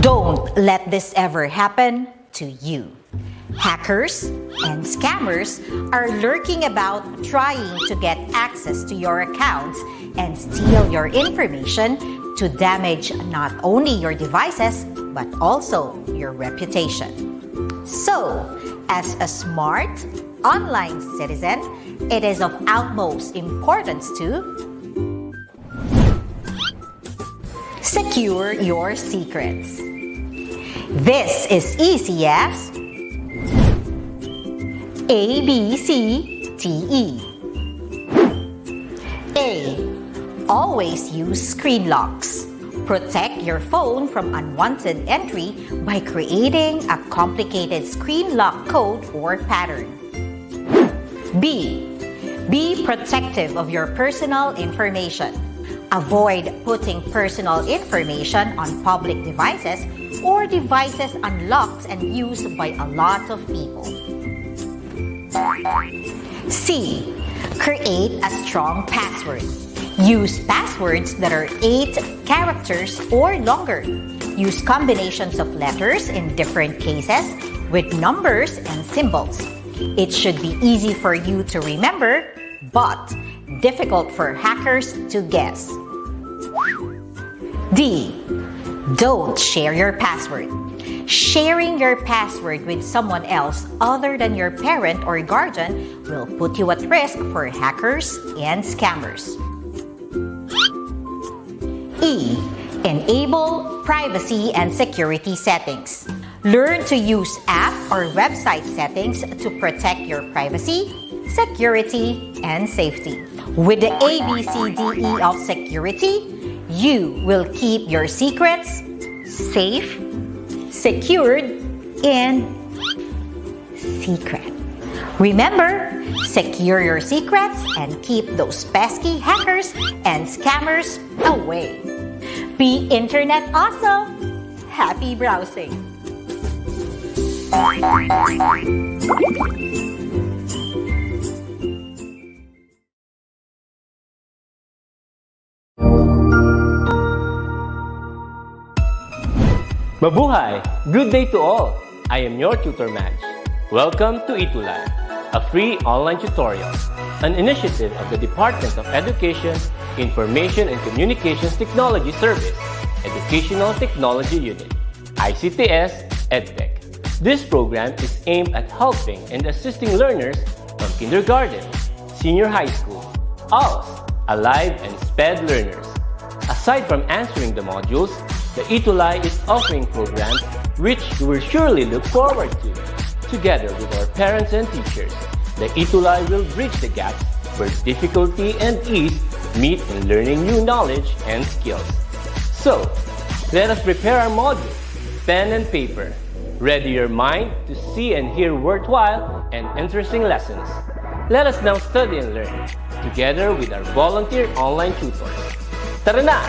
Don't let this ever happen to you. Hackers and scammers are lurking about trying to get access to your accounts and steal your information to damage not only your devices but also your reputation. So, as a smart online citizen, it is of utmost importance to secure your secrets. This is easy as ABCDE. A. Always use screen locks. Protect your phone from unwanted entry by creating a complicated screen lock code or pattern. B. Be protective of your personal information. Avoid putting personal information on public devices or devices unlocked and used by a lot of people. C. Create a strong password. Use passwords that are 8 characters or longer. Use combinations of letters in different cases with numbers and symbols. It should be easy for you to remember, but difficult for hackers to guess. D. Don't share your password. Sharing your password with someone else other than your parent or guardian will put you at risk for hackers and scammers. E. Enable privacy and security settings. Learn to use app or website settings to protect your privacy, security, and safety. With the ABCDE of security, you will keep your secrets safe, secured, and secret. Remember, secure your secrets and keep those pesky hackers and scammers away. Be internet awesome! Happy browsing! Mabuhay! Good day to all! I am your tutor Madge. Welcome to ETUlay, a free online tutorial, an initiative of the Department of Education, Information and Communications Technology Service, Educational Technology Unit, ICTS EdTech. This program is aimed at helping and assisting learners from kindergarten, senior high school, ALS, Alive, and SPED learners. Aside from answering the modules, the ETUlay is offering programs which you will surely look forward to. Together with our parents and teachers, the ETUlay will bridge the gaps where difficulty and ease meet in learning new knowledge and skills. So, let us prepare our modules, pen and paper. Ready your mind to see and hear worthwhile and interesting lessons. Let us now study and learn, together with our volunteer online tutors. Tara na!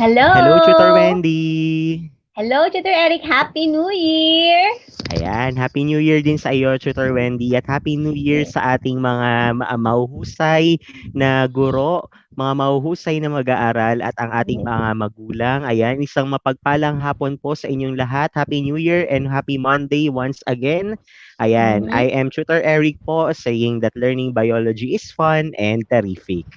Hello! Hello, Tutor Wendy! Hello, Tutor Eric! Happy New Year! Ayan, Happy New Year din sa iyo, Tutor Wendy, at Happy New Year sa ating mga mahuhusay na guro, mga mahuhusay na mag-aaral at ang ating mga magulang. Ayan, isang mapagpalang hapon po sa inyong lahat. Happy New Year and Happy Monday once again. Ayan, I am Tutor Eric po, saying that learning biology is fun and terrific.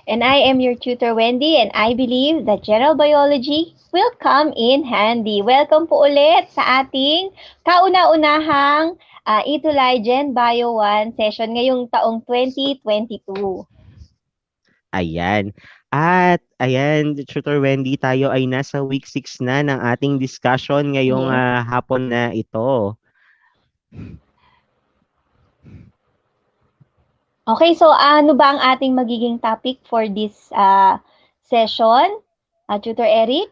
And I am your tutor, Wendy, and I believe that general biology will come in handy. Welcome po ulit sa ating kauna-unahang ETUlay Gen Bio 1 session ngayong taong 2022. Ayan. At ayan, Tutor Wendy, tayo ay nasa week 6 na ng ating discussion ngayong hapon na ito. Okay, so ano ba ang ating magiging topic for this session, Tutor Eric?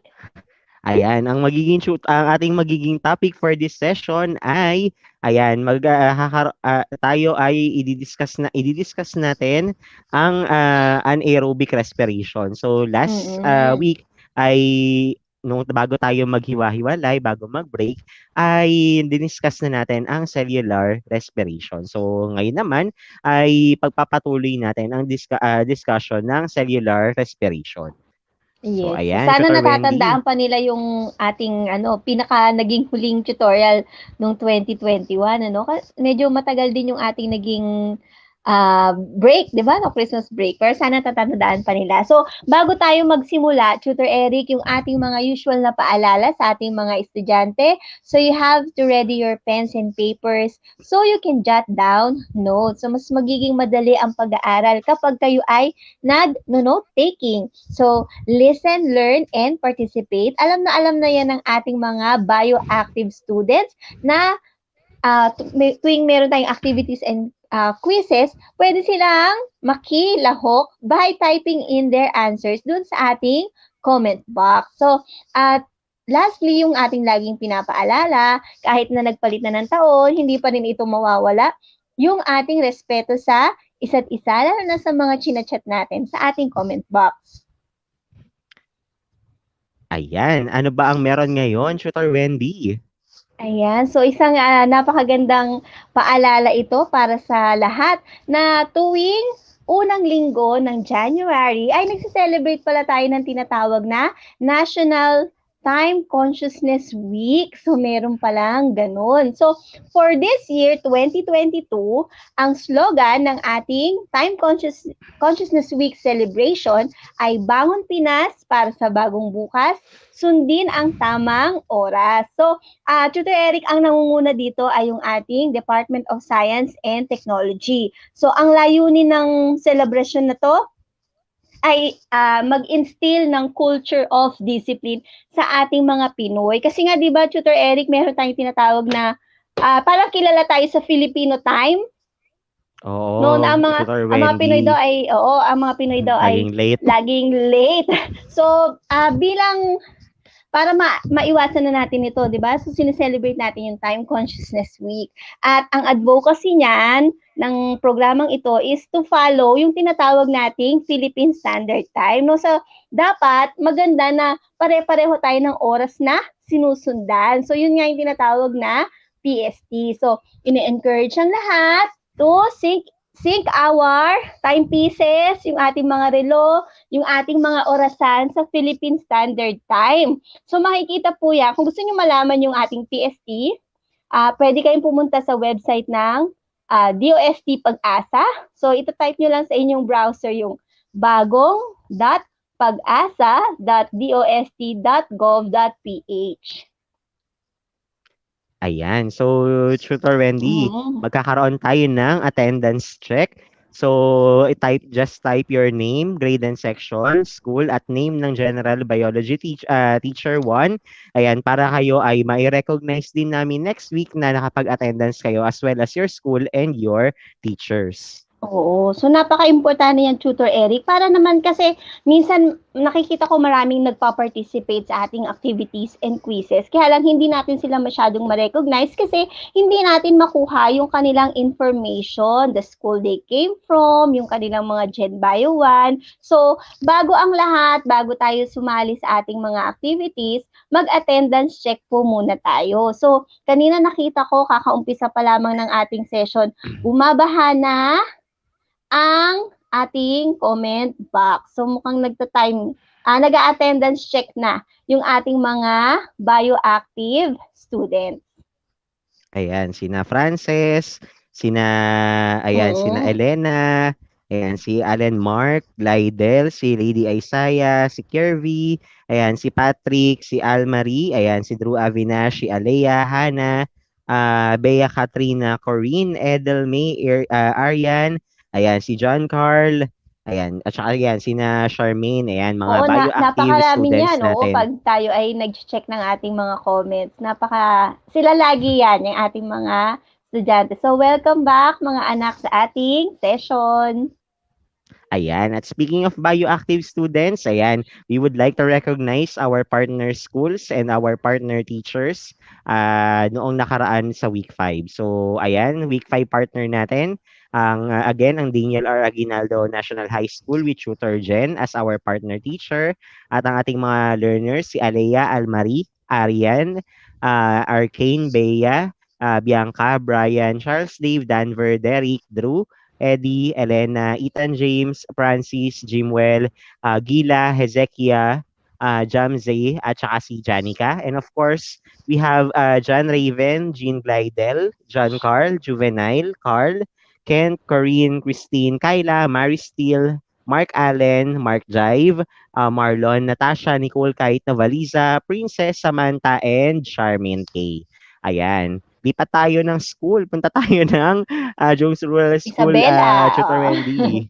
Ayan, ang ating magiging topic for this session ay ayan, tayo ay i-discuss natin ang anaerobic respiration. So last week ay bago tayo maghiwa-hiwalay, bago mag-break, ay diniscuss na natin ang cellular respiration. So ngayon naman ay pagpapatuloy natin ang discussion ng cellular respiration. So Yes. ayan, Sana Tutor Wendy. natatandaan pa nila yung ating pinaka naging huling tutorial nung 2021 Medyo matagal din yung ating naging break, 'di ba? No Christmas break. Pero sana natatandaan pa nila. So, bago tayo magsimula, Tutor Eric, yung ating mga usual na paalala sa ating mga estudyante. So, you have to ready your pens and papers so you can jot down notes. So, mas magiging madali ang pag-aaral kapag kayo ay nag-note taking. So, listen, learn, and participate. Alam na yan ng ating mga bioactive students na tuwing meron tayong activities and quizzes, pwede silang makilahok by typing in their answers dun sa ating comment box. So, at lastly, yung ating laging pinapaalala, kahit na nagpalit na ng taon, hindi pa rin ito mawawala, yung ating respeto sa isa't isa, lalo na sa mga chinachat natin sa ating comment box. Ayan, ano ba ang meron ngayon, Tutor Wendy? Ayan, so isang napakagandang paalala ito para sa lahat na tuwing unang linggo ng January ay nagse-celebrate pala tayo ng tinatawag na National Time Consciousness Week. So meron palang ganun. So for this year, 2022, ang slogan ng ating Consciousness Week celebration ay Bangon Pinas para sa bagong bukas, sundin ang tamang oras. So, Tutor Eric, ang nangunguna dito ay yung ating Department of Science and Technology. So, ang layunin ng celebration na to ay mag-instill ng culture of discipline sa ating mga Pinoy. Kasi nga, di ba, Tutor Eric, meron tayong tinatawag na parang kilala tayo sa Filipino time. Oo, No, na Tutor ang mga Pinoy Wendy. daw ay, ang mga Pinoy daw ay laging late. So, bilang para maiwasan na natin ito, di ba? So, sineselebrate natin yung Time Consciousness Week. At ang advocacy niyan, ng programang ito is to follow yung tinatawag nating Philippine Standard Time. No? So, dapat maganda na pare-pareho tayo ng oras na sinusundan. So, yun nga yung tinatawag na PST. So, ini-encourage ang lahat to sync our timepieces, yung ating mga relo, yung ating mga orasan sa Philippine Standard Time. So makikita po yan, kung gusto nyo malaman yung ating PST, pwede kayong pumunta sa website ng DOST Pag-asa. So ito-type nyo lang sa inyong browser yung bagong.pagasa.dost.gov.ph. Ayan. So, Tutor Wendy, magkakaroon tayo ng attendance check. So, just type your name, grade and section, school, at name ng General Biology Teacher 1. Ayan, para kayo ay mai-recognize din namin next week na nakapag-attendance kayo as well as your school and your teachers. Oo. So, napaka-importante yan, Tutor Eric. Para naman kasi, minsan nakikita ko maraming nagpa-participate sa ating activities and quizzes. Kaya lang hindi natin sila masyadong ma-recognize kasi hindi natin makuha yung kanilang information, the school they came from, yung kanilang mga Gen Bio 1. So, bago ang lahat, bago tayo sumali sa ating mga activities, mag-attendance check po muna tayo. So, kanina nakita ko, kakaumpisa pa lamang ng ating session, bumabaha na ang ating comment box. So mukhang nag-attendance check na yung ating mga bioactive students. Ayan, sina Frances, sina Elena, ayan, si Allen Mark, Lydel, si Lady Isaiah, si Kirby, ayan, si Patrick, si Almarie, ayan, si Drew Avinash, si Alea, Hannah, Bea Katrina, Corinne, Edelmay, Arian, ayan, si John Carl, ayan, at saka ayan, sina Charmaine, ayan, mga bioactive students natin. Pag tayo ay nag-check ng ating mga comments, sila lagi yan, yung ating mga estudyante. So, welcome back mga anak sa ating session. Ayan. At speaking of bioactive students, ayan, we would like to recognize our partner schools and our partner teachers noong nakaraan sa week 5. So, ayan, week 5 partner natin. Again, ang Daniel R. Aguinaldo National High School with Tutor Jen as our partner teacher. At ang ating mga learners, si Alea Almarie, Arian, Arcane, Bea, Bianca, Brian, Charles Dave, Danver, Derek, Drew, Eddie, Elena, Ethan James, Francis, Jimwell, Gila, Hezekiah, Jamze, at saka si Janica. And of course, we have John Raven, Jean Glidel, John Carl, Juvenile, Carl, Kent, Corinne, Christine, Kyla, Mary Steele, Mark Allen, Mark Jive, Marlon, Natasha, Nicole Kite, Navaliza, Princess, Samantha, and Charmaine K. Ayan. Lipat tayo ng school. Punta tayo ng Jones Rural School, Isabela. Tutor Wendy.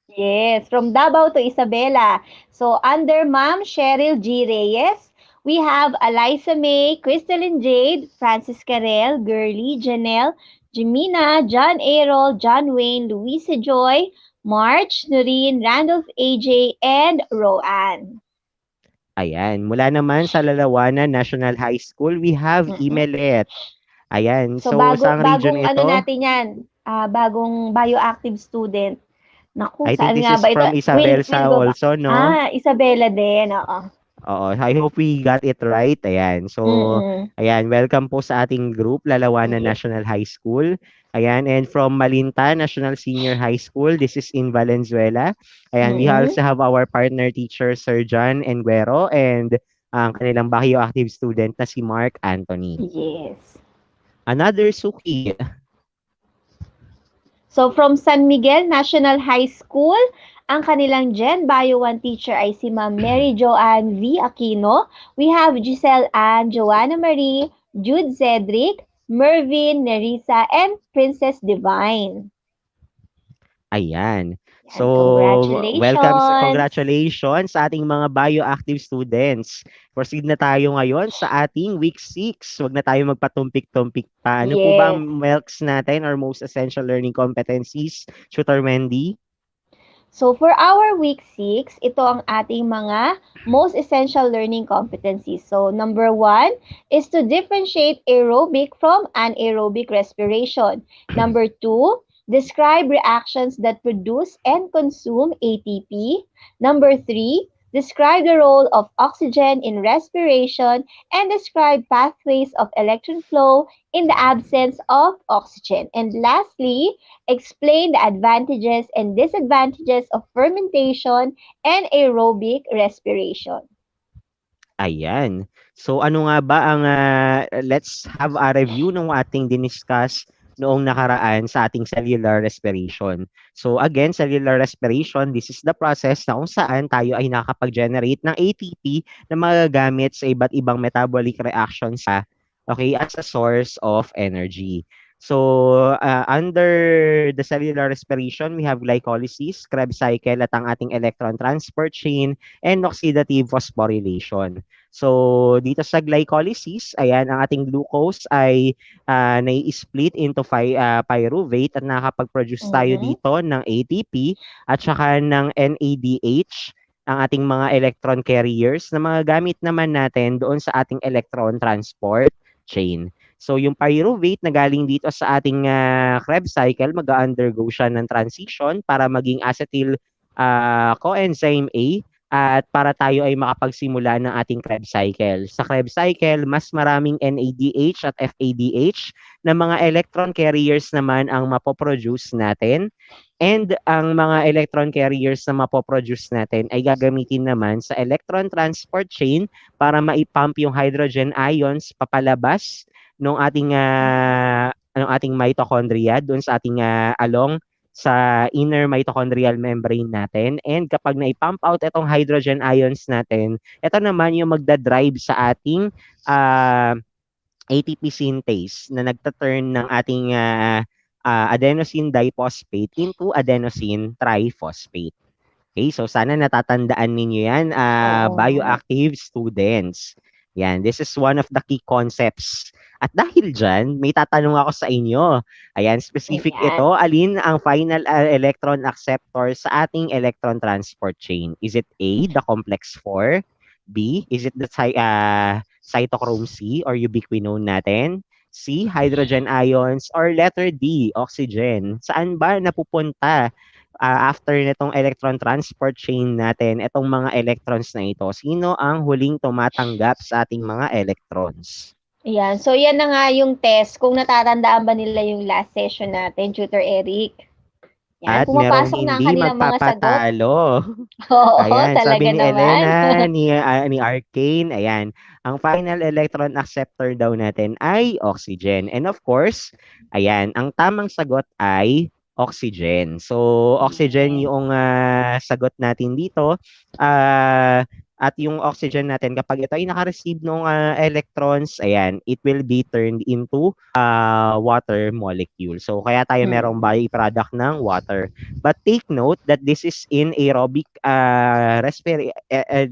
Yes, from Davao to Isabela. So, under Ma'am Cheryl G. Reyes, we have Eliza May, Crystalline Jade, Francis Carel, Girly, Janelle, Jimina, John Errol, John Wayne, Louisa Joy, March, Noreen, Randolph AJ, and Roanne. Ayan. Mula naman sa Lalawanan National High School, we have Mm-mm. Imelet. Ayan. So, So, saang region bagong ano ito? natin yan, bagong bioactive student. Naku, I think saan this nga is ba ito? from Will Isabelsa go back. also, no? Isabela din, oo. Oo, I hope we got it right. Ayan. So, Mm-mm. ayan, welcome po sa ating group, Lalawanan Yes. National High School. Ayan, and from Malinta National Senior High School, this is in Valenzuela. Ayan, we Mm-mm. also have our partner teacher, Sir John Enguero, and ang kanilang bioactive student na si Mark Anthony. Yes. Another Suki. So, from San Miguel National High School, ang kanilang Gen Bio 1 teacher ay si Ma'am Mary Joanne V. Aquino. We have Giselle Ann, Joanna Marie, Jude Cedric, Mervin, Nerissa, and Princess Divine. Ayan. Yan, So, congratulations! congratulations sa ating mga bioactive students. Proceed na tayo ngayon sa ating week 6. Huwag na tayo magpatumpik-tumpik pa. Ano po ba Yes. ang MELCs natin or most essential learning competencies, Tutor Wendy? So, for our week 6, ito ang ating mga most essential learning competencies. So, number 1 is to differentiate aerobic from anaerobic respiration. Number 2, describe reactions that produce and consume ATP. Number 3, describe the role of oxygen in respiration and describe pathways of electron flow in the absence of oxygen. And lastly, explain the advantages and disadvantages of fermentation and aerobic respiration. Ayan. So ano nga ba ang let's have a review ng ating diniscuss noong nakaraan sa ating cellular respiration. So again, cellular respiration, this is the process na kung saan tayo ay nakakapag-generate ng ATP na magagamit sa iba't ibang metabolic reactions okay, as a source of energy. So, under the cellular respiration, we have glycolysis, Krebs cycle, at ang ating electron transport chain, and oxidative phosphorylation. So, dito sa glycolysis, ayan, ang ating glucose ay nai-split into pyruvate at nakakapag-produce tayo Mhm. dito ng ATP at saka ng NADH, ang ating mga electron carriers na mga gamit naman natin doon sa ating electron transport chain. So, yung pyruvate na galing dito sa ating Krebs cycle, mag-undergo siya ng transition para maging acetyl coenzyme A at para tayo ay makapagsimula ng ating Krebs cycle. Sa Krebs cycle, mas maraming NADH at FADH na mga electron carriers naman ang mapoproduce natin. And ang mga electron carriers na mapoproduce natin ay gagamitin naman sa electron transport chain para maipump yung hydrogen ions papalabas ng ating mitochondria doon sa ating along sa inner mitochondrial membrane natin. And kapag na-pump out itong hydrogen ions natin, ito naman yung magdadrive sa ating ATP synthase na nagtaturn ng ating adenosine diphosphate into adenosine triphosphate. Okay, so sana natatandaan ninyo yan, Oo. bioactive students. Yan, this is one of the key concepts At dahil diyan, may tatanong ako sa inyo. Ayan, specific Ayan. ito. Alin ang final electron acceptor sa ating electron transport chain? Is it A, the complex 4? B, is it the cytochrome C or ubiquinone natin? C, hydrogen ions, or letter D, oxygen? Saan ba napupunta after nitong electron transport chain natin, itong mga electrons na ito? Sino ang huling tumatanggap sa ating mga electrons? Ayan. So, yan na nga yung test. Kung natatandaan ba nila yung last session natin, Tutor Eric. Yan. At merong Pumapasok na ang hindi kanilang mga sagot. magpapatalo. Oo, Ayan, talaga sabi ni naman. Elena, ni Arcane, ayan, ang final electron acceptor daw natin ay oxygen. And of course, ayan, ang tamang sagot ay oxygen. So, oxygen Yes. yung sagot natin dito. Ah, at yung oxygen natin, kapag ito ay naka-receive ng electrons, ayan, it will be turned into water molecule. So, kaya tayo merong Mm. byproduct ng water. But take note that this is in aerobic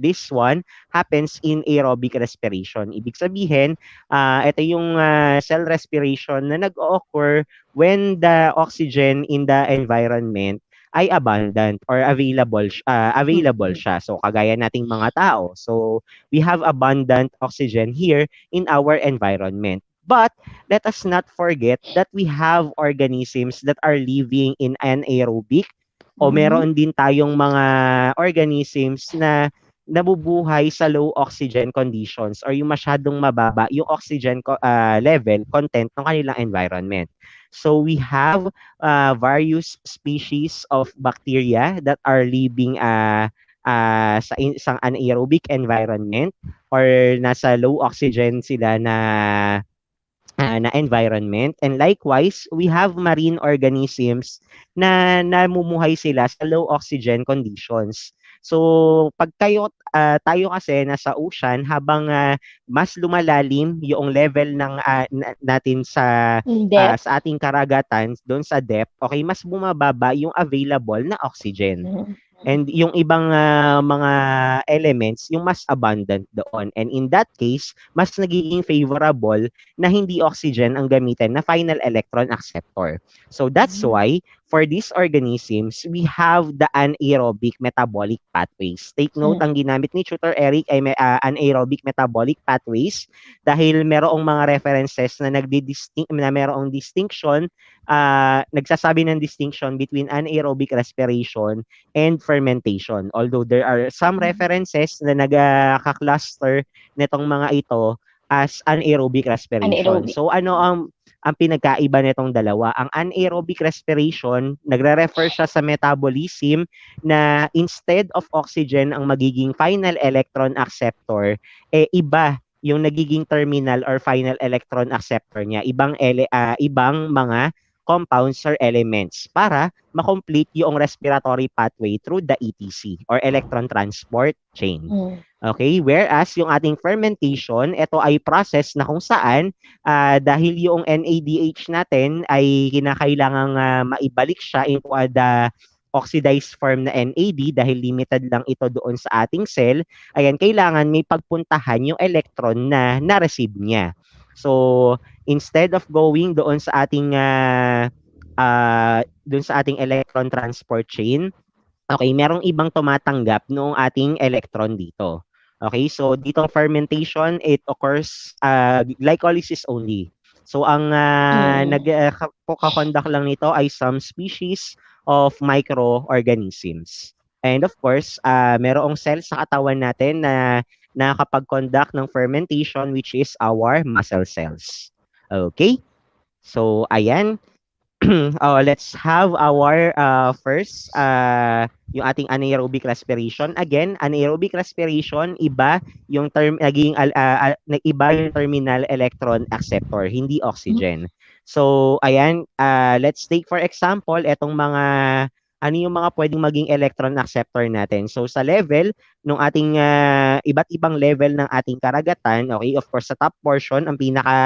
this one happens in aerobic respiration. Ibig sabihin, ito yung cell respiration na nag-occur when the oxygen in the environment ay abundant or available Mm. siya. So kagaya nating mga tao. So we have abundant oxygen here in our environment. But let us not forget that we have organisms that are living in anaerobic o Mhm. meron din tayong mga organisms na nabubuhay sa low oxygen conditions or yung masyadong mababa yung oxygen level content ng kanilang environment. So we have various species of bacteria that are living sa isang anaerobic environment or nasa low oxygen sila na environment. And likewise, we have marine organisms na namumuhay sila sa low oxygen conditions. So, pag tayo kasi nasa ocean, habang mas lumalalim yung level ng natin Depth. sa ating karagatan, doon sa depth, okay, mas bumababa yung available na oxygen. Mhm. And yung ibang mga elements, yung mas abundant doon. And in that case, mas nagiging favorable na hindi oxygen ang gamitin na final electron acceptor. So that's why, for these organisms, we have the anaerobic metabolic pathways. Take note, ang ginamit ni Tutor Eric ay anaerobic metabolic pathways dahil merong mga references na na merong distinction, nagsasabi ng distinction between anaerobic respiration and fermentation. Although there are some references na nagka-cluster nitong mga ito as anaerobic respiration. Anaerobic. So ano ang pinagkaiba nitong dalawa? Ang anaerobic respiration, nagre-refer siya sa metabolism na instead of oxygen ang magiging final electron acceptor, iba yung nagiging terminal or final electron acceptor niya, ibang mga compounds or elements para ma-complete yung respiratory pathway through the ETC or electron transport chain. Okay, whereas yung ating fermentation, ito ay process na kung saan dahil yung NADH natin ay kinakailangang maibalik siya into the oxidized form na NAD dahil limited lang ito doon sa ating cell, ayan, kailangan may pagpuntahan yung electron na na-receive niya. So, instead of going doon sa ating electron transport chain, okay, merong ibang tumatanggap noong ating electron dito. Okay, so ditong fermentation, it occurs glycolysis only. So ang nagkakonduct lang nito ay some species of microorganisms. And of course, merong cell sa katawan natin na nakakapag-conduct ng fermentation, which is our muscle cells. Okay? So ayan, let's have our first yung ating anaerobic respiration. Again, anaerobic respiration, iba yung iba yung terminal electron acceptor, hindi oxygen. So, ayan, let's take for example etong mga ano yung mga pwedeng maging electron acceptor natin. So, sa level ng ating iba't ibang level ng ating karagatan, okay, of course, sa top portion, ang pinaka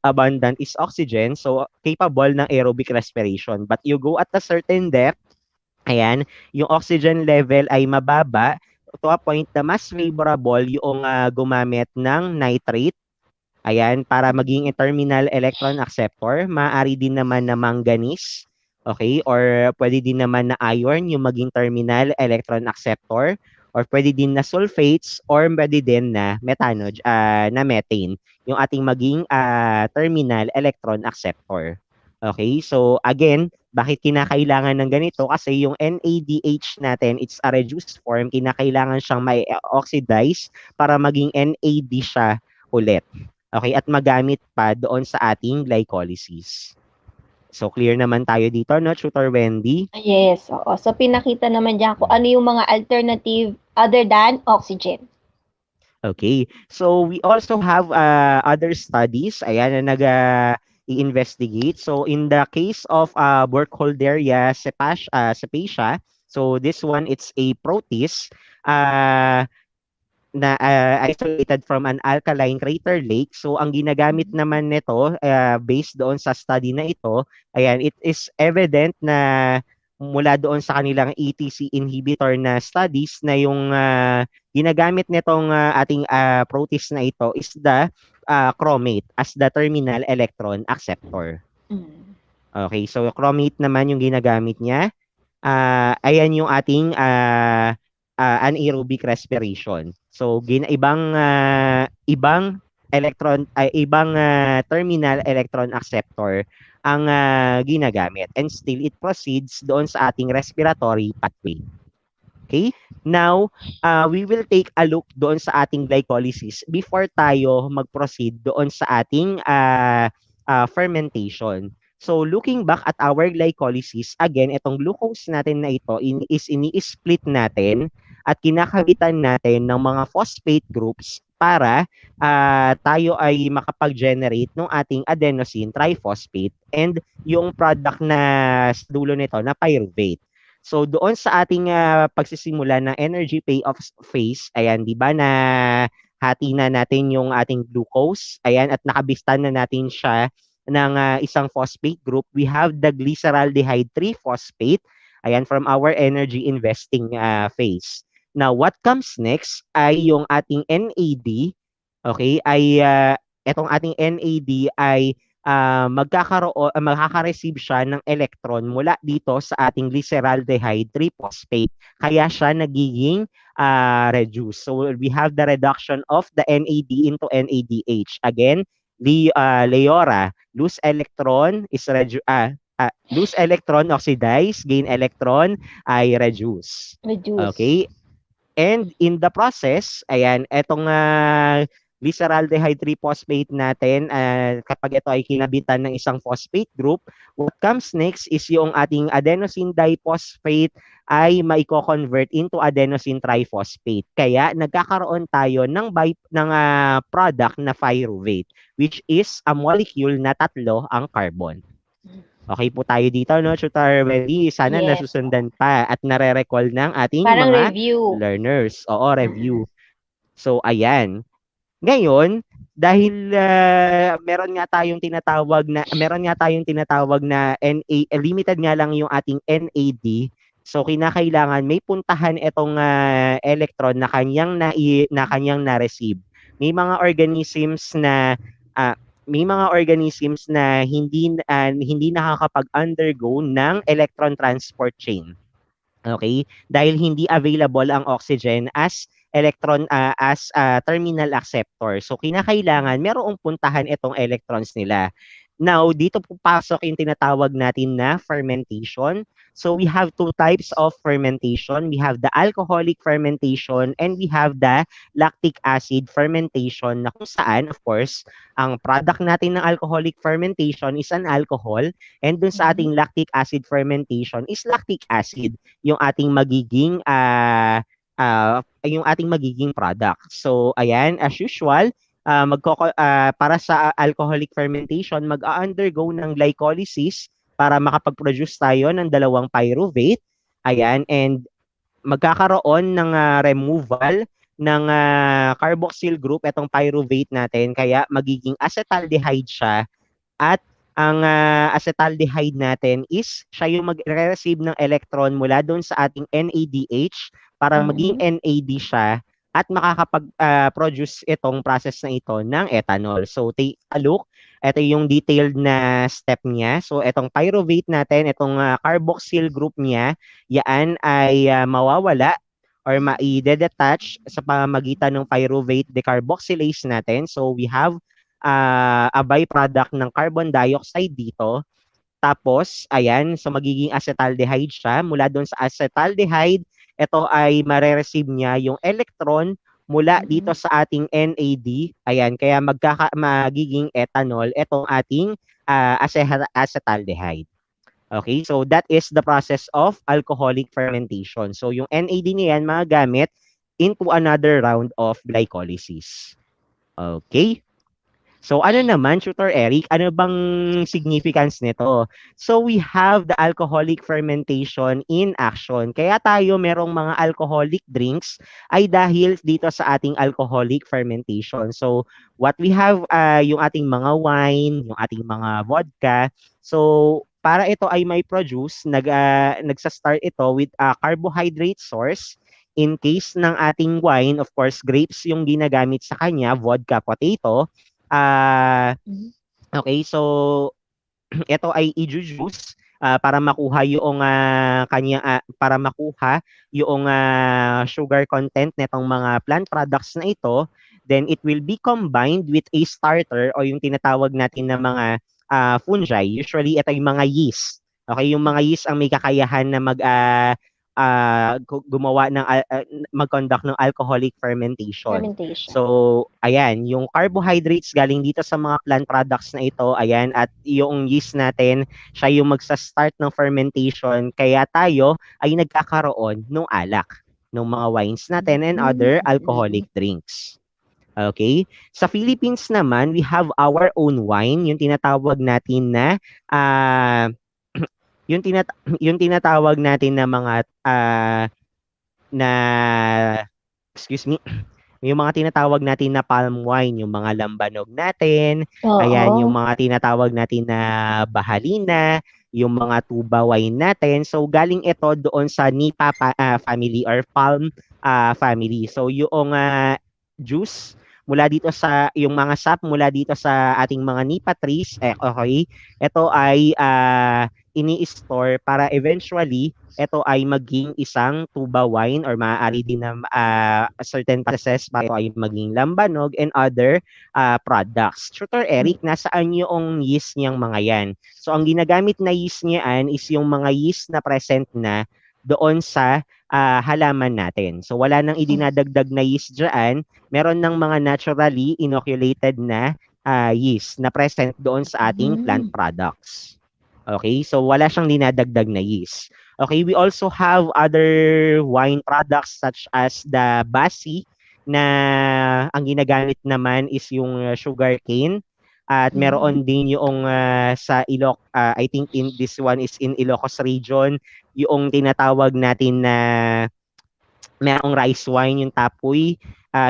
abundant is oxygen, so capable ng aerobic respiration. But you go at a certain depth, ayan, yung oxygen level ay mababa to a point na mas favorable yung gumamit ng nitrate Ayan, para maging terminal electron acceptor, maaari din naman na manganese, okay? Or pwede din naman na iron yung maging terminal electron acceptor, or pwede din na sulfates, or pwede din na na methane, yung ating maging terminal electron acceptor. Okay, so again, bakit kinakailangan ng ganito? Kasi yung NADH natin, it's a reduced form, kinakailangan siyang may oxidize para maging NAD siya ulit. Okay, at magamit pa doon sa ating glycolysis. So clear naman tayo dito, no, Tutor Wendy? Yes, oo. So, pinakita naman diyan kung ano yung mga alternative other than oxygen. Okay. So we also have other studies ayan na i-investigate. So in the case of Burkholderia cepacia, so this one it's a protist na isolated from an alkaline crater lake. So ang ginagamit naman nito based doon sa study na ito, ayan, it is evident na mula doon sa kanilang ETC inhibitor na studies na yung ginagamit nitong ating protist na ito is the chromate as the terminal electron acceptor. Mm. Okay, so chromate naman yung ginagamit niya. Ayan yung ating anaerobic respiration. So ibang terminal electron acceptor ang ginagamit, and still it proceeds doon sa ating respiratory pathway. Okay? Now, we will take a look doon sa ating glycolysis before tayo mag-proceed doon sa ating fermentation. So, looking back at our glycolysis, again, itong glucose natin na ito is ini-split natin at kinakabitan natin ng mga phosphate groups para tayo ay makapag-generate ng ating adenosine triphosphate and yung product na sa dulo nito na pyruvate. So doon sa ating pagsisimula ng energy payoff phase, ayan, 'di ba na hati na natin yung ating glucose, ayan, at nakabistan na natin siya ng isang phosphate group. We have the glyceraldehyde 3-phosphate, ayan, from our energy investing phase. Now, what comes next ay yung ating NAD, okay, ay etong ating NAD ay makaka-receive siya ng electron mula dito sa ating glyceraldehyde 3-phosphate. Kaya siya nagiging reduced. So we have the reduction of the NAD into NADH. Again, Leora, lose electron is lose electron oxidize, gain electron ay reduce. Okay? And in the process, ayan, etong glyceraldehyde 3-phosphate natin, kapag ito ay kinabitan ng isang phosphate group, what comes next is yung ating adenosine diphosphate ay maiko-convert into adenosine triphosphate. Kaya nagkakaroon tayo ng product na pyruvate, which is a molecule na tatlo ang carbon. Okay po tayo dito, no, Tutor Wendy? Sana Yes. nasusundan pa at nare-recall ng ating Parang mga review. learners. Oo, review. So, ayan. Ngayon, dahil meron nga tayong tinatawag na limited nga lang yung ating NAD. So kinakailangan may puntahan itong electron na kanyang na-receive. May mga organisms na hindi nakakapag-undergo ng electron transport chain. Okay? Dahil hindi available ang oxygen as terminal acceptor. So kinakailangan merong puntahan itong electrons nila. Now, dito pupasok yung tinatawag natin na fermentation. So we have two types of fermentation. We have the alcoholic fermentation and we have the lactic acid fermentation, na kung saan, of course, ang product natin ng alcoholic fermentation is an alcohol, and dun sa ating lactic acid fermentation is lactic acid, yung ating magiging product. So ayan, as usual, para sa alcoholic fermentation, mag-undergo ng glycolysis para makapag-produce tayo ng dalawang pyruvate. Ayan, and magkakaroon ng removal ng carboxyl group itong pyruvate natin, kaya magiging acetaldehyde siya, at ang acetaldehyde natin is siya yung mag-receive ng electron mula doon sa ating NADH para maging NAD siya, at makakapag-produce itong process na ito ng ethanol. So take a look. Ito yung detailed na step niya. So itong pyruvate natin, itong carboxyl group niya, yan ay mawawala or ma-detach sa pamamagitan ng pyruvate decarboxylase natin. So we have a byproduct ng carbon dioxide dito. Tapos, ayan, so magiging acetaldehyde siya. Mula doon sa acetaldehyde, ito ay mare-receive niya yung electron mula dito sa ating NAD. Ayan, kaya magiging ethanol itong ating acetaldehyde. Okay, so that is the process of alcoholic fermentation. So yung NAD niyan magagamit into another round of glycolysis. Okay. So ano naman, Tutor Eric, ano bang significance nito? So we have the alcoholic fermentation in action. Kaya tayo merong mga alcoholic drinks ay dahil dito sa ating alcoholic fermentation. So what we have, yung ating mga wine, yung ating mga vodka. So para ito ay may produce, nagsa-start ito with a carbohydrate source. In case ng ating wine, of course, grapes yung ginagamit sa kanya, vodka, potato. Okay, so ito ay i-juice para makuha yung para makuha yung sugar content nitong mga plant products na ito. Then it will be combined with a starter o yung tinatawag natin na mga fungi. Usually ito yung mga yeast. Okay, yung mga yeast ang may kakayahan na gumawa ng mag-conduct ng alcoholic fermentation. So, ayan, yung carbohydrates galing dito sa mga plant products na ito, ayan, at yung yeast natin, siya yung magsa-start ng fermentation, kaya tayo ay nagkakaroon ng alak, ng mga wines natin and other alcoholic drinks. Okay? Sa Philippines naman, we have our own wine, yung tinatawag natin na yung tinatawag natin na mga na excuse me, yung mga tinatawag natin na palm wine, yung mga lambanog natin, ayan, yung mga tinatawag natin na bahalina, yung mga tuba wine natin. So galing ito doon sa Nipa family or palm family. So yung juice mula dito sa yung mga sap mula dito sa ating mga nipa trees, okay, ito ay ini-store para eventually ito ay maging isang tuba wine or maaari din na certain process para ito ay maging lambanog and other products. Tutor Eric, nasaan yung yeast niyang mga yan? So ang ginagamit na yeast niyan is yung mga yeast na present na doon sa halaman natin. So wala nang idinadagdag na yeast dyan. Meron ng mga naturally inoculated na yeast na present doon sa ating plant products. Okay, so wala siyang dinadagdag na yeast. Okay, we also have other wine products such as the basi na ang ginagamit naman is yung sugar cane. At meron din yung sa I think in this one is in Ilocos region, yung tinatawag natin na merong rice wine, yung tapoy.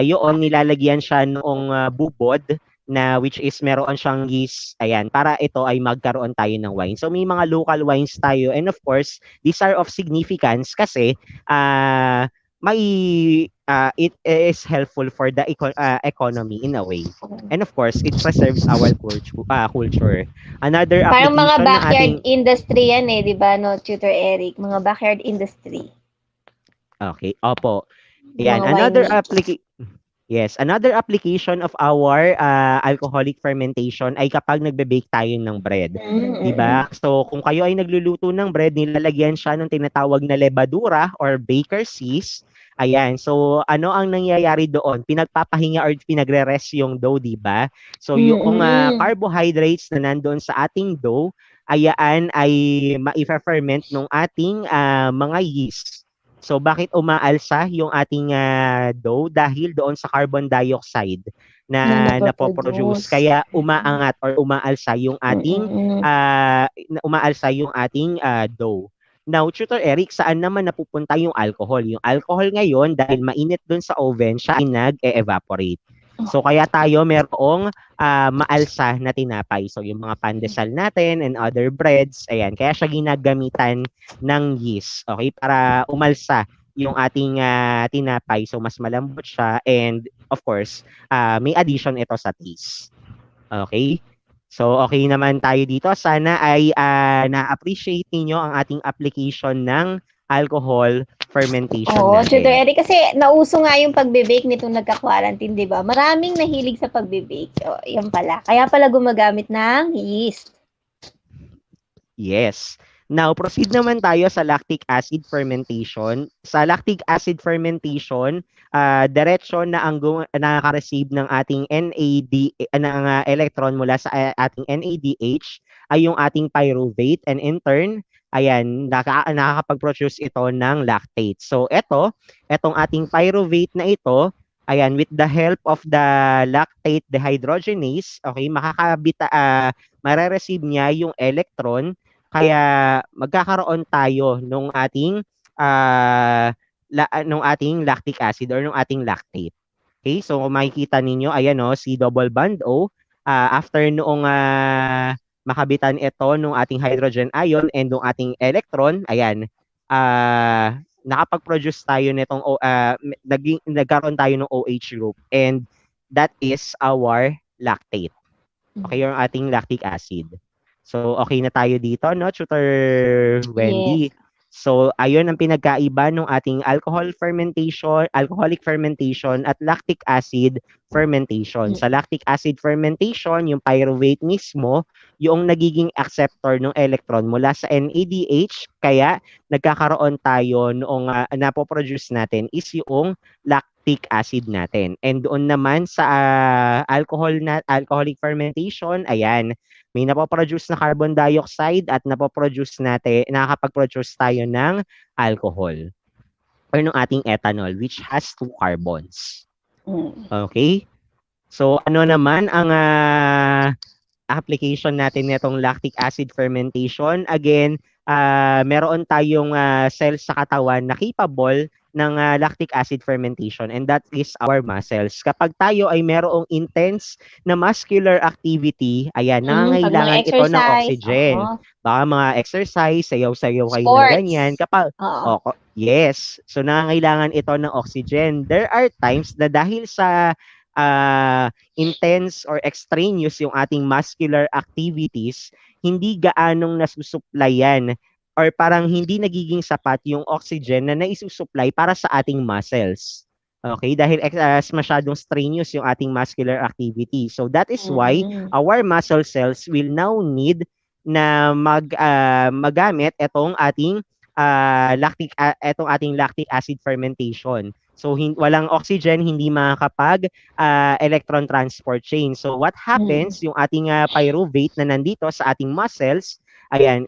Yun, nilalagyan siya noong bubod na which is meron siyang yeast, ayan, para ito ay magkaroon tayo ng wine. So may mga local wines tayo and of course, these are of significance kasi it is helpful for the economy in a way. And of course, it preserves our culture. Another parang application mga backyard ng ating industry yan di ba, no, Tutor Eric? Mga backyard industry. Okay, opo. Ayan, another application of our alcoholic fermentation ay kapag nagbe-bake tayo ng bread. Diba? So, kung kayo ay nagluluto ng bread, nilalagyan siya ng tinatawag na levadura or baker's yeast. Ayan. So, ano ang nangyayari doon? Pinagpapahinga or pinagre-rest yung dough, diba? So, yung carbohydrates na nandoon sa ating dough, ayaan ay ma-ferment ng ating mga yeast. So bakit umaalsa yung ating dough? Dahil doon sa carbon dioxide na napoproduce. Kaya umaangat or umaalsa yung ating dough. Now, Tutor Eric, saan naman napupunta yung alcohol? Yung alcohol ngayon, dahil mainit doon sa oven, siya ay nag-evaporate. So kaya tayo merong maalsa na tinapay. So yung mga pandesal natin and other breads, ayan, kaya siya ginagamitan ng yeast, okay, para umalsa yung ating tinapay. So mas malambot siya and of course, may addition ito sa taste. Okay? So okay naman tayo dito. Sana ay na-appreciate ninyo ang ating application ng alcohol fermentation Oo, Tutor natin. Eddie, kasi nauso nga yung pagbe-bake nitong nagka-quarantine, di ba? Maraming nahilig sa pagbe-bake. So, yan pala. Kaya pala gumagamit ng yeast. Yes. Now, proceed naman tayo sa lactic acid fermentation. Sa lactic acid fermentation, diretso na ang nakaka-receive ng ating electron mula sa ating NADH ay yung ating pyruvate and in turn, ayan, nakakapag-produce ito ng lactate. So, etong ating pyruvate na ito, ayan, with the help of the lactate dehydrogenase, okay, mare-receive niya yung electron kaya magkakaroon tayo nung ating lactic acid or nung ating lactate. Okay? So kung makikita ninyo, ayan si double bond O, after noong makabitan ito nung ating hydrogen ion and nung ating electron, ayan, nakapag-produce tayo nitong nagkaroon tayo ng OH group and that is our lactate. Okay, yung ating lactic acid. So, okay na tayo dito, no, Tutor Wendy? Yes. So, ayun ang pinagkaiba ng ating alcoholic fermentation at lactic acid fermentation. Sa lactic acid fermentation, yung pyruvate mismo, yung nagiging acceptor ng electron mula sa NADH, kaya nagkakaroon tayo noong napoproduce natin is yung lactic acid natin. And doon naman sa alcoholic fermentation, ayan, may napoproduce na carbon dioxide at nakakapag-produce tayo ng alcohol or ng ating ethanol which has 2 carbons. Okay? So ano naman ang application natin nitong lactic acid fermentation? Again, meron tayong cells sa katawan na capable ng lactic acid fermentation and that is our muscles. Kapag tayo ay merong intense na muscular activity, ayan, Pag mga nangangailangan ito ng exercise, oxygen. Baka mga exercise, sayaw-sayaw kayo ng ganyan. sports. Yes, so nangangailangan ito ng oxygen. There are times na dahil sa intense or extraneous yung ating muscular activities, hindi gaanong nasusuplayan or parang hindi nagiging sapat yung oxygen na naisusupply para sa ating muscles. Okay, dahil masyadong strenuous yung ating muscular activity. So that is why our muscle cells will now need na magamit itong ating lactic acid fermentation. So walang oxygen, hindi makakapag electron transport chain. So what happens, yung ating pyruvate na nandito sa ating muscles, ayan,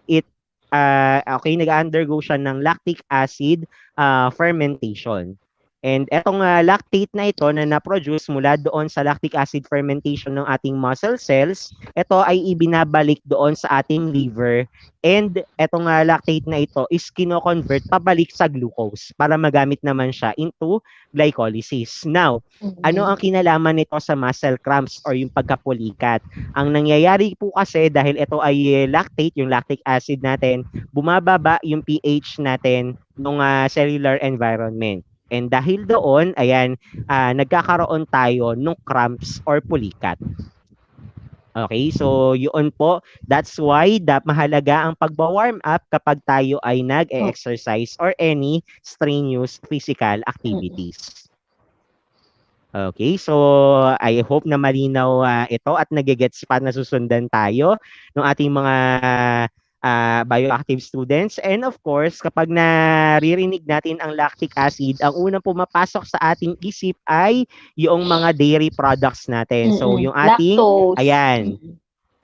nag-undergo siya ng lactic acid fermentation. And etong lactate na ito na na-produce mula doon sa lactic acid fermentation ng ating muscle cells, ito ay ibinabalik doon sa ating liver and etong lactate na ito is kino-convert pabalik sa glucose para magamit naman siya into glycolysis. Now, ano ang kinalaman nito sa muscle cramps or yung pagkapulikat? Ang nangyayari po kasi dahil ito ay lactate, yung lactic acid natin, bumababa yung pH natin ng cellular environment. And dahil doon, ayan, nagkakaroon tayo ng cramps or pulikat. Okay, so yun po. That's why mahalaga ang pagba-warm up kapag tayo ay nag-exercise or any strenuous physical activities. Okay, so I hope na malinaw ito at nagigets pa na susundan tayo ng ating mga bioactive students. And of course, kapag naririnig natin ang lactic acid, ang unang pumapasok sa ating isip ay yung mga dairy products natin. So yung ating, lactose.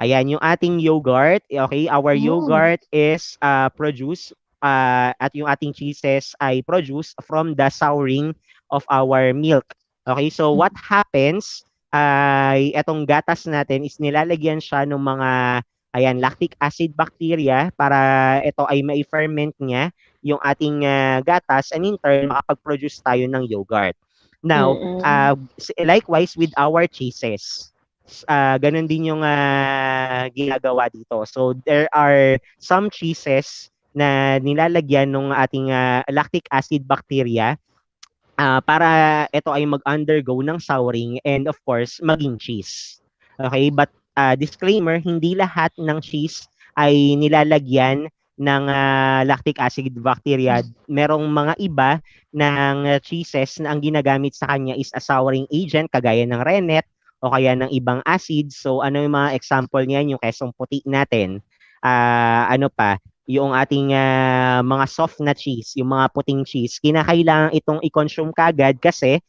Ayan, yung ating yogurt. Okay, our yogurt is produced at yung ating cheeses ay produced from the souring of our milk. Okay, so what happens ay etong gatas natin is nilalagyan siya ng mga lactic acid bacteria para ito ay mai-ferment niya yung ating gatas and in turn makapag-produce tayo ng yogurt. Now, likewise with our cheeses. Ganun din yung ginagawa dito. So there are some cheeses na nilalagyan ng ating lactic acid bacteria para ito ay mag-undergo ng souring and of course maging cheese. Okay, but disclaimer, hindi lahat ng cheese ay nilalagyan ng lactic acid bacteria. Merong mga iba ng cheeses na ang ginagamit sa kanya is a souring agent kagaya ng rennet o kaya ng ibang acids. So ano yung mga example niyan? Yung kesong puti natin. Ano pa? Yung ating mga soft na cheese, yung mga puting cheese, kinakailangan itong i-consume kagad kasi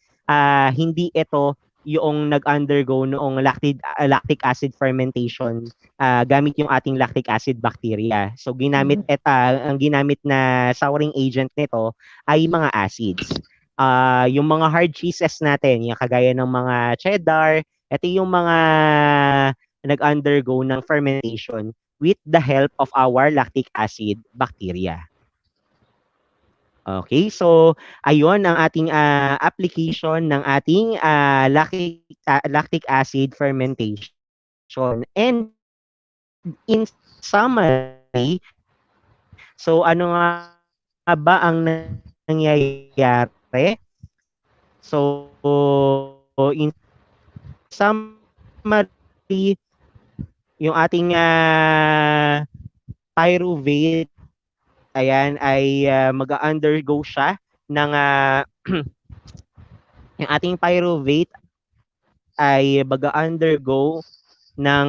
hindi ito yung nag-undergo noong lactic acid fermentation gamit yung ating lactic acid bacteria. So ang ginamit na souring agent nito ay mga acids. Yung mga hard cheeses natin, yung kagaya ng mga cheddar, ito yung mga nag-undergo ng fermentation with the help of our lactic acid bacteria. Okay, so ayun ang ating application ng ating lactic acid fermentation. And in summary, so ano nga ba ang nangyayari? So in summary, yung ating pyruvate ayan ay mag-undergo siya ng yung ating pyruvate ay mag-undergo ng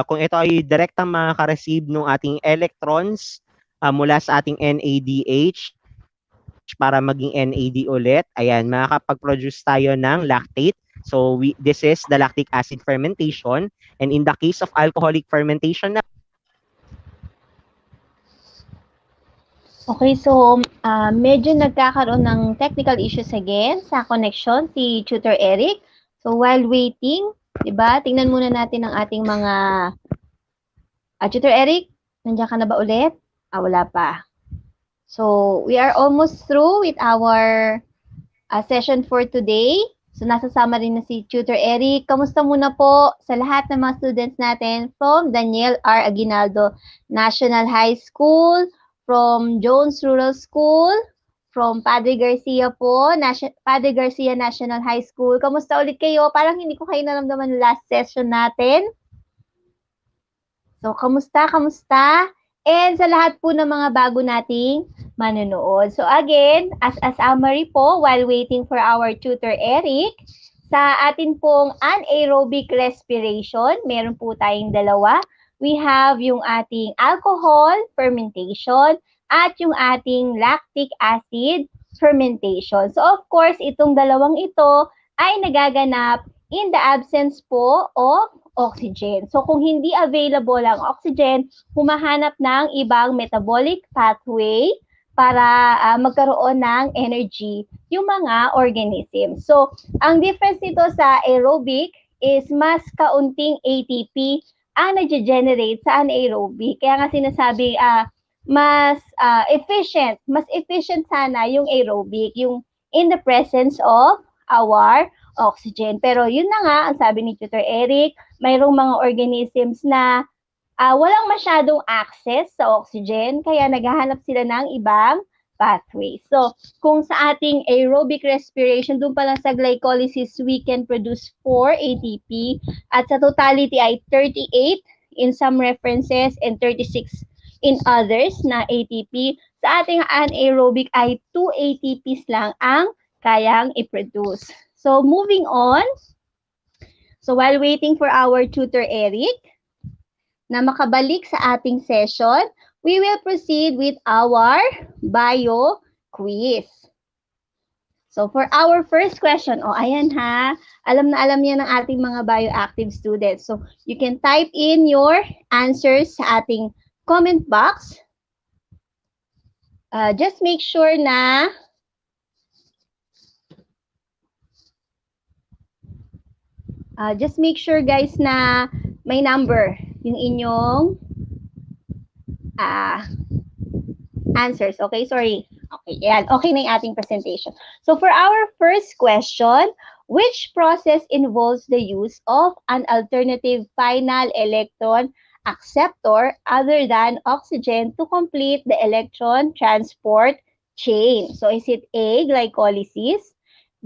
kung ito ay direktang makaka-receive ng ating electrons mula sa ating NADH para maging NAD ulit. Ayan, makakapag-produce tayo ng lactate. So this is the lactic acid fermentation, and in the case of alcoholic fermentation na Okay, so medyo nagkakaroon ng technical issues again sa connection si Tutor Eric. So while waiting, 'di ba? Tingnan muna natin ang ating mga Tutor Eric, nandiyan ka na ba ulit? Wala pa. So we are almost through with our session for today. So nasasama rin na si Tutor Eric. Kamusta muna po sa lahat ng mga students natin from Daniel R. Aguinaldo National High School, from Jones Rural School, from Padre Garcia po, Padre Garcia National High School. Kamusta ulit kayo? Parang hindi ko kayo naramdaman last session natin. So, kamusta? And sa lahat po ng mga bago nating manonood. So again, as a summary po, while waiting for our tutor Eric, sa atin pong anaerobic respiration, meron po tayong dalawa. We have yung ating alcohol fermentation at yung ating lactic acid fermentation. So of course, itong dalawang ito ay nagaganap in the absence po of oxygen. So kung hindi available ang oxygen, humahanap ng ibang metabolic pathway para magkaroon ng energy yung mga organisms. So ang difference nito sa aerobic is mas kaunting ATP ang nag-generate sa anaerobic. Kaya nga sinasabi mas efficient sana yung aerobic, yung in the presence of our oxygen. Pero yun na nga, ang sabi ni Tutor Eric, mayroong mga organisms na walang masyadong access sa oxygen, kaya naghahanap sila ng ibang pathway. So, kung sa ating aerobic respiration, doon pa lang sa glycolysis, we can produce 4 ATP at sa totality ay 38 in some references and 36 in others na ATP. Sa ating anaerobic ay 2 ATPs lang ang kayang i-produce. So, moving on. So, while waiting for our tutor Eric na makabalik sa ating session, we will proceed with our bio quiz. So, for our first question, ayan ha, alam na alam yan ng ating mga bioactive students. So, you can type in your answers sa ating comment box. Just make sure na guys na may number yung inyong answers. Okay, sorry. Okay, yan. Okay na yung ating presentation. So for our first question, which process involves the use of an alternative final electron acceptor other than oxygen to complete the electron transport chain. So is it A, glycolysis,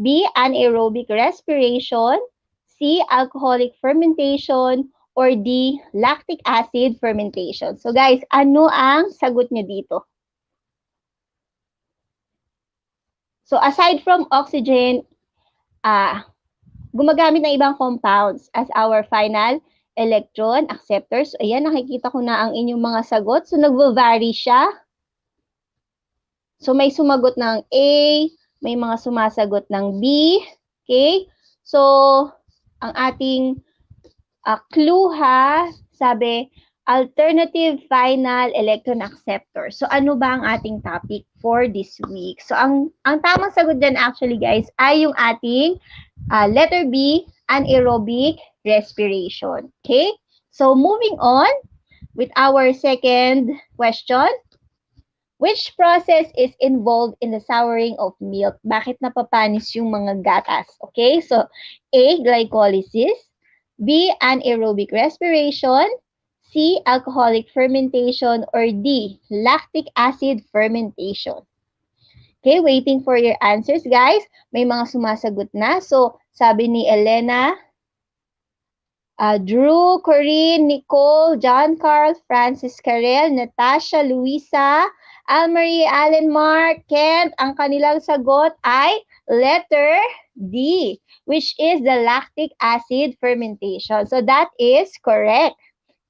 B, anaerobic respiration, C, alcoholic fermentation, or D, lactic acid fermentation? So guys, ano ang sagot nyo dito? So aside from oxygen, gumagamit ng ibang compounds as our final electron acceptors. So, ayan, nakikita ko na ang inyong mga sagot. So, nagvo-vary siya. So, may sumagot ng A, may mga sumasagot ng B. Okay? So, ang ating clue ha, sabi, alternative final electron acceptor. So, ano ba ang ating topic for this week? So, ang tamang sagot dyan actually guys ay yung ating letter B, anaerobic respiration. Okay? So, moving on with our second question. Which process is involved in the souring of milk? Bakit napapanis yung mga gatas? Okay? So, A, glycolysis, B, anaerobic respiration, C, alcoholic fermentation, or D, lactic acid fermentation. Okay, waiting for your answers, guys. May mga sumasagot na. So, sabi ni Elena, Drew, Corinne, Nicole, John Carl, Francis Carel, Natasha, Luisa, Almarie, Allen, Mark, Kent, ang kanilang sagot ay letter D, which is the lactic acid fermentation. So, that is correct.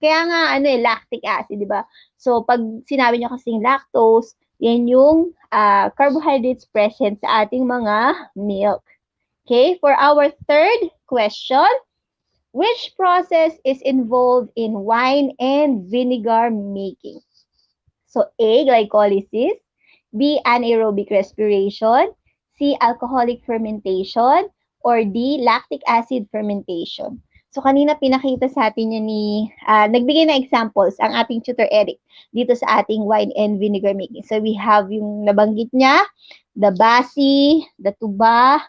Kaya nga, lactic acid, di ba? So, pag sinabi nyo kasing lactose, yan yung carbohydrates present sa ating mga milk. Okay, for our third question, which process is involved in wine and vinegar making? So, A, glycolysis, B, anaerobic respiration, C, alcoholic fermentation, or D, lactic acid fermentation. So, kanina pinakita sa atin yan nagbigay na examples ang ating tutor Eric dito sa ating wine and vinegar making. So, we have yung nabanggit niya, the basi, the tuba,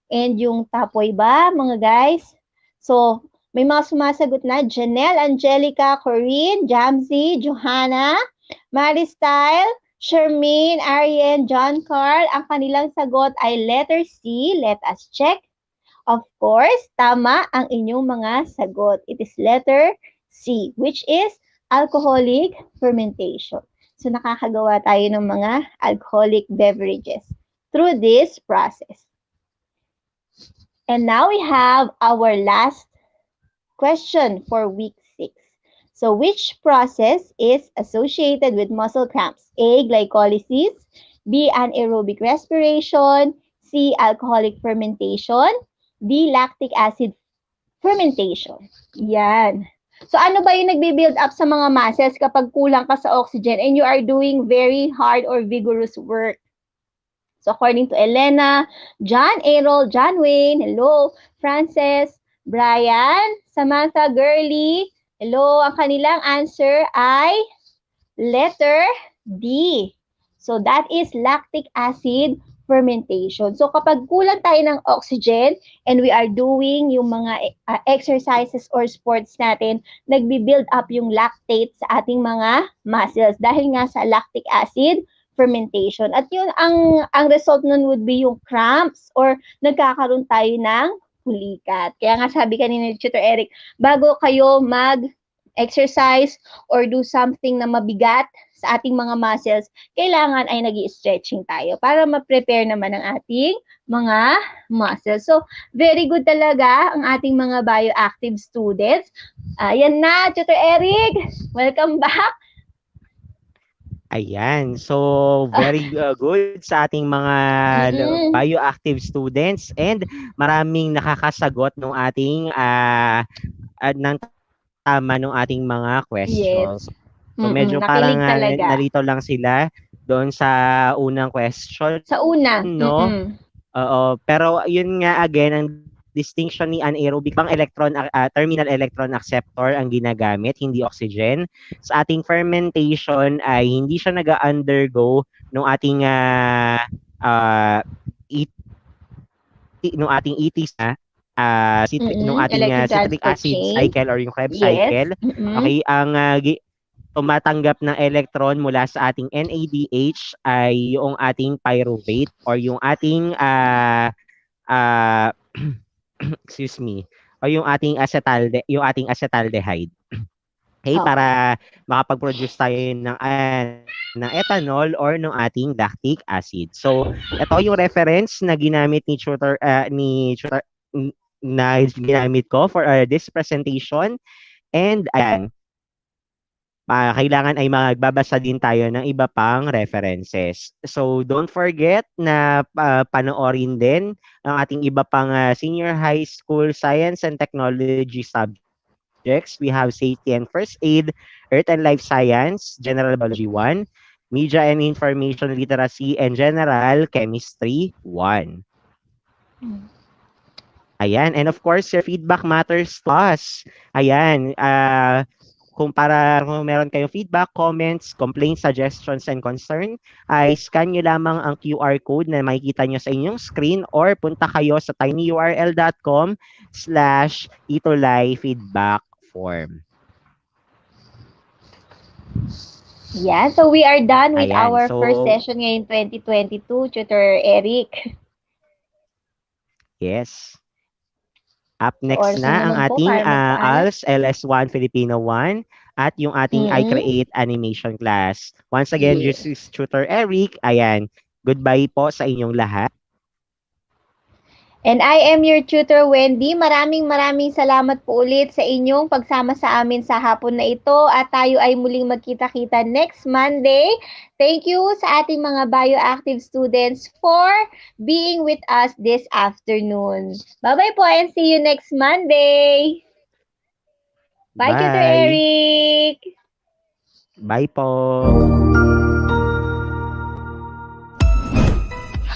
and yung tapoy ba, mga guys? So, may mga sumasagot na, Janelle, Angelica, Corinne, Jamsie, Johanna, Maristyle, Shermaine, Ariane, John Carl. Ang kanilang sagot ay letter C. Let us check. Of course, tama ang inyong mga sagot. It is letter C, which is alcoholic fermentation. So, nakakagawa tayo ng mga alcoholic beverages through this process. And now we have our last question for week 6. So, which process is associated with muscle cramps? A, glycolysis, B, anaerobic respiration, C, alcoholic fermentation, D, lactic acid fermentation. Yan. So, ano ba yung nagbi-build up sa mga muscles kapag kulang ka sa oxygen and you are doing very hard or vigorous work? So, according to Elena, John, Errol, John Wayne, hello, Frances, Brian, Samantha, Girly, hello, ang kanilang answer ay letter D. So, that is lactic acid fermentation. So, kapag kulang tayo ng oxygen and we are doing yung mga exercises or sports natin, nagbi-build up yung lactate sa ating mga muscles dahil nga sa lactic acid fermentation. At yun, ang result nun would be yung cramps or nagkakaroon tayo ng hulikat. Kaya nga sabi kanina ni Tutor Eric, bago kayo mag-exercise or do something na mabigat sa ating mga muscles, kailangan ay nag-i-stretching tayo para ma-prepare naman ang ating mga muscles. So, very good talaga ang ating mga bioactive students. Yan na, Tutor Eric. Welcome back. Ayan. So, very good sa ating mga bioactive students and maraming nakakasagot ng ating ng tama ng ating mga questions. Yes. So, medyo parang nalito lang sila doon sa unang question. Sa una. No? Oo. Pero yun nga again, ang distinction ni anaerobic, pang terminal electron acceptor ang ginagamit, hindi oxygen. Sa ating fermentation ay hindi siya nag-undergo ng ating ating ETC nung ating Electron citric transfer acid chain. cycle or yung Krebs Yes. cycle. Okay, ang tumatanggap ng electron mula sa ating NADH ay yung ating pyruvate or yung ating excuse me, o yung ating acetaldehyde. Okay, Okay. para makapag-produce tayo ng ethanol or ng ating lactic acid. So, ito yung reference na ginamit na ginamit ko for this presentation. And ayan, kailangan ay magbabasa din tayo ng iba pang references. So, don't forget na panoorin din ang ating iba pang senior high school science and technology subjects. We have Safety and First Aid, Earth and Life Science, General Biology 1, Media and Information Literacy, and General Chemistry 1. Ayan, and of course, your feedback matters to us. Ayan, kung meron kayong feedback, comments, complaints, suggestions, and concern, ay scan nyo lamang ang QR code na makikita nyo sa inyong screen or punta kayo sa tinyurl.com/ETUlay feedback form. Yeah, so we are done with Ayan, our so, first session ngayon 2022, Tutor Eric. Yes. Up So, next oras na ang naman po ating para magpaalam. ALS LS1 Filipino 1 at yung ating iCreate animation class. Once again, Yes. this is Tutor Eric. Ayan, goodbye po sa inyong lahat. And I am your tutor, Wendy. Maraming salamat po ulit sa inyong pagsama sa amin sa hapon na ito at tayo ay muling magkita-kita next Monday. Thank you sa ating mga bioactive students for being with us this afternoon. Bye-bye po and see you next Monday. Bye, Tutor Eric. Bye po.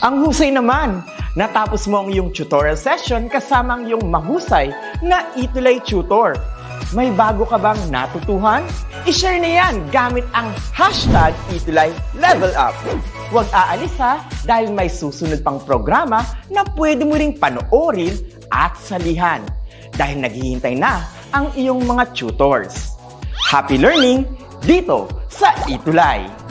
Ang husay naman! Natapos mo ang iyong tutorial session kasama ang iyong mahusay na ETUlay tutor. May bago ka bang natutuhan? I-share na yan gamit ang hashtag #ETUlayLevelUp. Huwag aalis ha dahil may susunod pang programa na pwede mo ring panoorin at salihan dahil naghihintay na ang iyong mga tutors. Happy learning dito sa ETUlay!